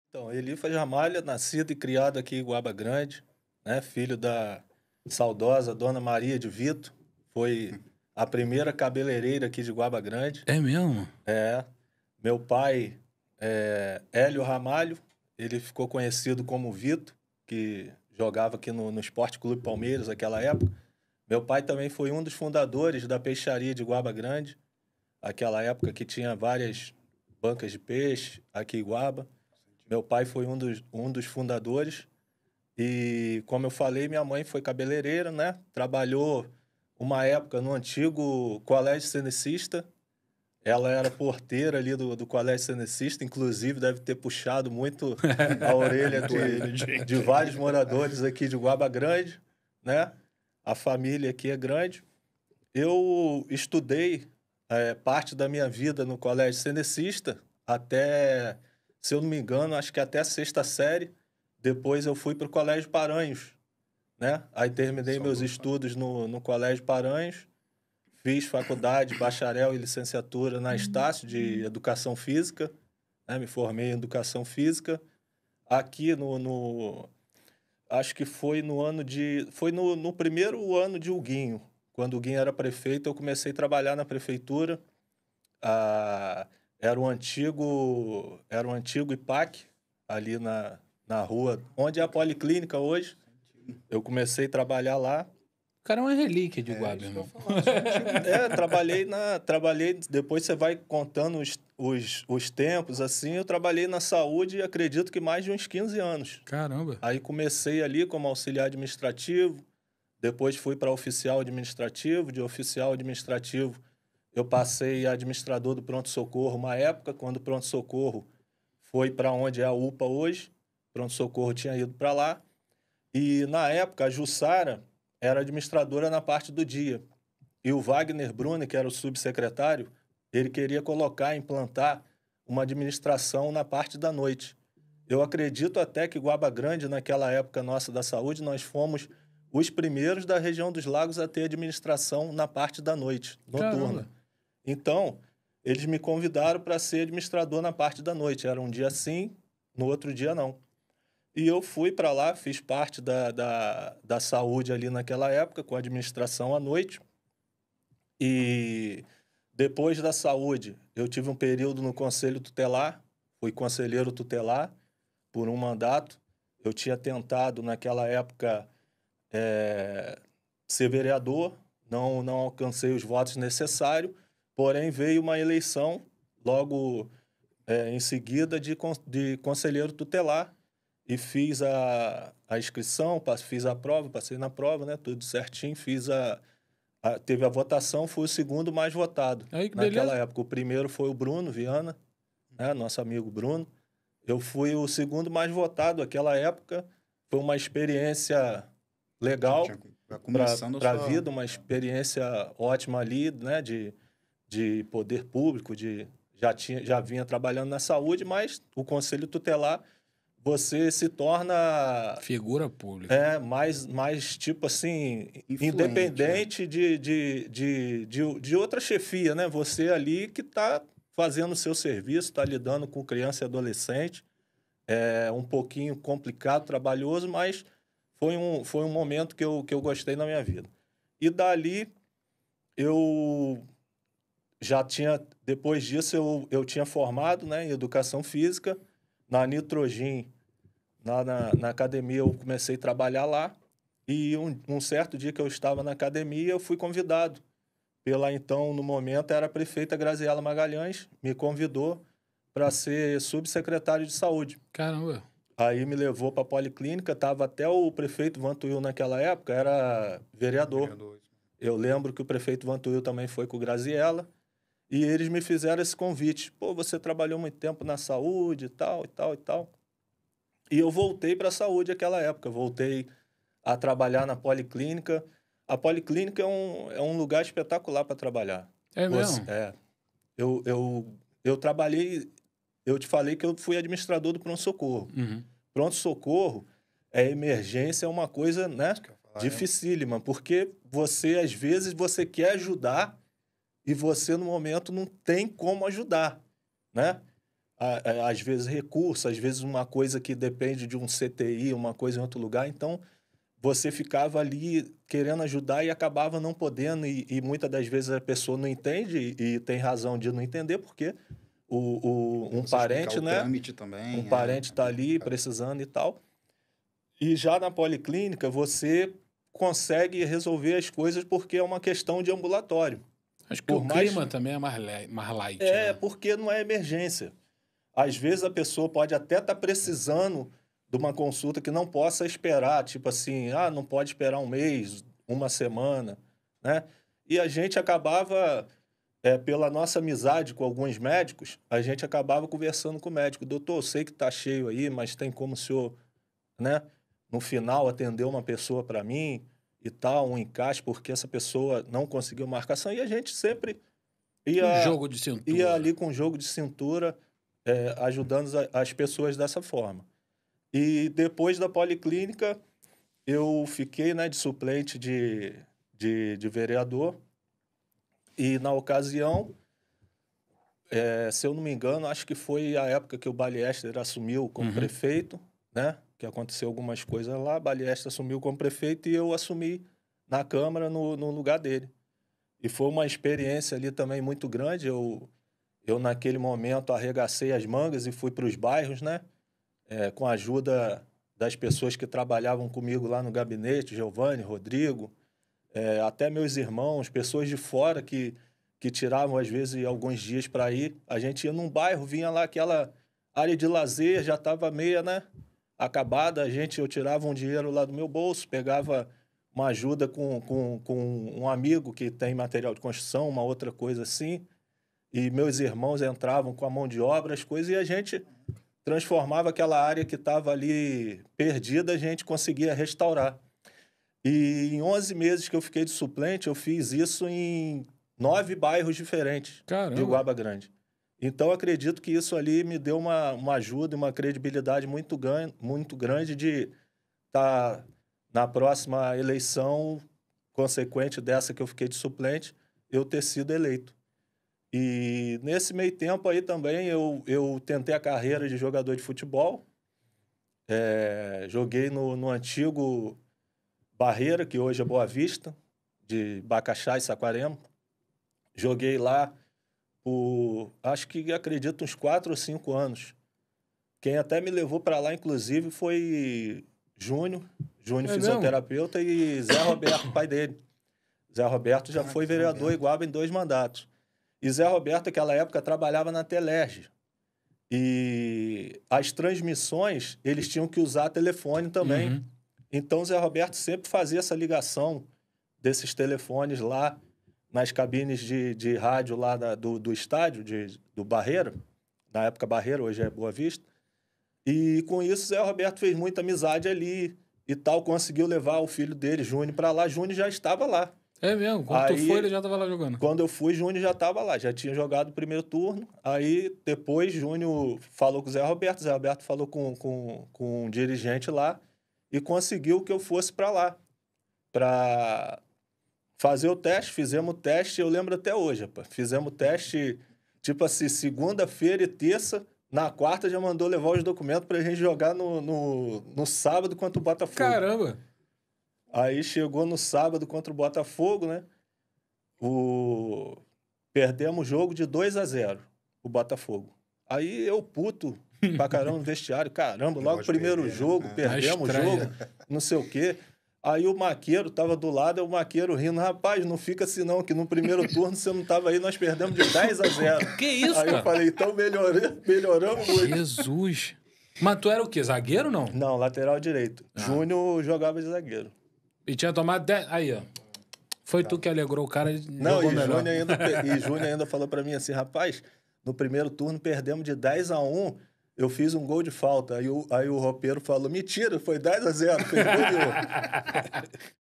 Então, Elifa Ramalho, nascido e criado aqui em Guaba Grande, né? Filho da saudosa Dona Maria de Vito, foi a primeira cabeleireira aqui de Guaba Grande. É mesmo? É. Meu pai, Hélio Ramalho, ele ficou conhecido como Vito, que jogava aqui no Esporte Clube Palmeiras naquela época. Meu pai também foi um dos fundadores da peixaria de Guaba Grande, aquela época que tinha várias bancas de peixe aqui em Guaba. Meu pai foi um dos fundadores e, como eu falei, minha mãe foi cabeleireira, né? Trabalhou uma época no antigo Colégio Cenecista. Ela era porteira ali do Colégio Cenecista, inclusive deve ter puxado muito a orelha de vários moradores aqui de Guaba Grande, né? A família aqui é grande. Eu estudei parte da minha vida no Colégio Cenecista até, se eu não me engano, acho que até a sexta série. Depois eu fui para o Colégio Paranhos, né? Aí terminei meus estudos no Colégio Paranhos, fiz faculdade, bacharel e licenciatura na Estácio de Educação Física, né? Me formei em Educação Física. Aqui acho que foi no ano de... Foi no primeiro ano de Huguinho. Quando o Guinho era prefeito, eu comecei a trabalhar na prefeitura. Ah, era um antigo IPAC, ali na rua, onde é a Policlínica hoje. Eu comecei a trabalhar lá. O cara é uma relíquia de Guaba, Isso que eu irmão. ia falar, só antigo. Trabalhei, depois você vai contando os tempos, assim, eu trabalhei na saúde, acredito que mais de uns 15 anos. Caramba. Aí comecei ali como auxiliar administrativo, depois fui para oficial administrativo, de oficial administrativo eu passei a administrador do pronto-socorro uma época, quando o pronto-socorro foi para onde é a UPA hoje, o pronto-socorro tinha ido para lá, e na época a Jussara era administradora na parte do dia, e o Wagner Bruni, que era o subsecretário, ele queria implantar uma administração na parte da noite. Eu acredito até que Guaba Grande, naquela época nossa da saúde, nós fomos os primeiros da região dos lagos a ter administração na parte da noite, noturna. Caramba. Então, eles me convidaram para ser administrador na parte da noite. Era um dia sim, no outro dia não. E eu fui para lá, fiz parte da saúde ali naquela época, com a administração à noite. E depois da saúde, eu tive um período no Conselho Tutelar, fui conselheiro tutelar por um mandato. Eu tinha tentado, naquela época, ser vereador, não alcancei os votos necessários, porém veio uma eleição logo em seguida de conselheiro tutelar e fiz a inscrição, fiz a prova, passei na prova, né, tudo certinho, teve a votação, fui o segundo mais votado Aí, que naquela beleza. época. O primeiro foi o Bruno Viana, né, nosso amigo Bruno. Eu fui o segundo mais votado naquela época. Foi uma experiência legal para a vida, uma experiência ótima ali, né, de poder público, já vinha trabalhando na saúde, mas o Conselho Tutelar, você se torna Figura pública. mais tipo assim, Influente, independente de outra chefia, né? Você ali que está fazendo o seu serviço, está lidando com criança e adolescente. É um pouquinho complicado, trabalhoso, mas foi um momento que eu gostei na minha vida. E dali, eu já tinha, depois disso, eu tinha formado, né, em Educação Física, na Nitrogen, na academia eu comecei a trabalhar lá, e um certo dia que eu estava na academia, eu fui convidado pela, então, no momento, era a prefeita Graziela Magalhães, me convidou para ser subsecretário de saúde. Caramba. Aí me levou para a Policlínica, estava até o prefeito Vantuil naquela época, era vereador. Eu lembro que o prefeito Vantuil também foi com Graziela, e eles me fizeram esse convite. Pô, você trabalhou muito tempo na saúde e tal, e tal, e tal. E eu voltei para a saúde naquela época, voltei a trabalhar na Policlínica. A Policlínica é um lugar espetacular para trabalhar. É mesmo? Eu trabalhei, eu te falei que eu fui administrador do pronto-socorro. Uhum. Pronto-socorro, emergência, é uma coisa, né, dificílima, porque você, às vezes, você quer ajudar e você, no momento, não tem como ajudar, né? às vezes recurso, às vezes uma coisa que depende de um CTI, uma coisa em outro lugar. Então, você ficava ali querendo ajudar e acabava não podendo. E muitas das vezes a pessoa não entende e tem razão de não entender, porque um parente, né? Também, parente está ali precisando e tal. E já na policlínica, você consegue resolver as coisas porque é uma questão de ambulatório. Acho que o clima também é mais light. né? Porque não é emergência. Às vezes a pessoa pode até estar precisando de uma consulta que não possa esperar, tipo assim, não pode esperar um mês, uma semana, né? E a gente acabava, pela nossa amizade com alguns médicos, a gente acabava conversando com o médico. Doutor, eu sei que está cheio aí, mas tem como o senhor, né, no final atender uma pessoa para mim e tal, um encaixe, porque essa pessoa não conseguiu marcação. E a gente sempre ia, jogo de cintura. Ia ali com jogo de cintura, ajudando as pessoas dessa forma. E depois da policlínica, eu fiquei, né, de suplente de vereador. E, na ocasião, se eu não me engano, acho que foi a época que o Baliester assumiu como prefeito, né? Que aconteceu algumas coisas lá. Baliester assumiu como prefeito e eu assumi na Câmara no lugar dele. E foi uma experiência ali também muito grande. Eu naquele momento, arregacei as mangas e fui para os bairros, né? Com a ajuda das pessoas que trabalhavam comigo lá no gabinete, Giovanni, Rodrigo, até meus irmãos, pessoas de fora que tiravam, às vezes, alguns dias para ir. A gente ia num bairro, vinha lá aquela área de lazer, já estava meia, né, acabada. Eu tirava um dinheiro lá do meu bolso, pegava uma ajuda com um amigo que tem material de construção, uma outra coisa assim, e meus irmãos entravam com a mão de obra, as coisas, e a gente transformava aquela área que estava ali perdida, a gente conseguia restaurar. E em 11 meses que eu fiquei de suplente, eu fiz isso em 9 bairros diferentes. Caramba. De Guaba Grande. Então, acredito que isso ali me deu uma ajuda e uma credibilidade muito grande de estar na próxima eleição consequente dessa que eu fiquei de suplente, eu ter sido eleito. E nesse meio tempo aí também eu tentei a carreira de jogador de futebol. Joguei no antigo Barreira, que hoje é Boa Vista, de Bacaxá e Saquarema. Joguei lá por, acredito, uns 4 ou 5 anos. Quem até me levou para lá, inclusive, foi Júnior fisioterapeuta, e Zé Roberto, pai dele. Zé Roberto já foi vereador Iguaba em 2 mandatos. E Zé Roberto, naquela época, trabalhava na Telerge. E as transmissões, eles tinham que usar telefone também. Então, Zé Roberto sempre fazia essa ligação desses telefones lá nas cabines de rádio lá do estádio, do Barreira. Na época, Barreira, hoje é Boa Vista. E com isso, Zé Roberto fez muita amizade ali e tal. Conseguiu levar o filho dele, Júnior, para lá. Júnior já estava lá. É mesmo? Quando tu foi, ele já estava lá jogando? Quando eu fui, Júnior já estava lá. Já tinha jogado o primeiro turno. Aí, depois, Júnior falou com o Zé Roberto. Zé Roberto falou com um dirigente lá e conseguiu que eu fosse para lá. Para fazer o teste. Fizemos o teste, eu lembro até hoje, rapaz. Fizemos o teste, tipo assim, segunda-feira e terça. Na quarta já mandou levar os documentos pra gente jogar no sábado contra o Botafogo. Caramba! Aí chegou no sábado contra o Botafogo, né? Perdemos o jogo de 2-0, o Botafogo. Aí eu puto pra caramba no vestiário. Caramba, logo o primeiro jogo, perdemos o jogo, não sei o quê. Aí o Maqueiro tava do lado, o Maqueiro rindo. Rapaz, não fica assim não, que no primeiro turno você não tava aí, nós perdemos de 10-0. Que isso, aí cara? Eu falei, então melhoramos muito. Jesus! Mas tu era o quê? Zagueiro ou não? Não, lateral direito. Júnior jogava de zagueiro. E tinha tomado 10... Aí, ó. Foi tu que alegrou o cara e não, jogou melhor. Júnior ainda falou pra mim assim, rapaz, no primeiro turno perdemos de 10-1, eu fiz um gol de falta. Aí o roupeiro falou, mentira, foi 10-0, fez gol de 1.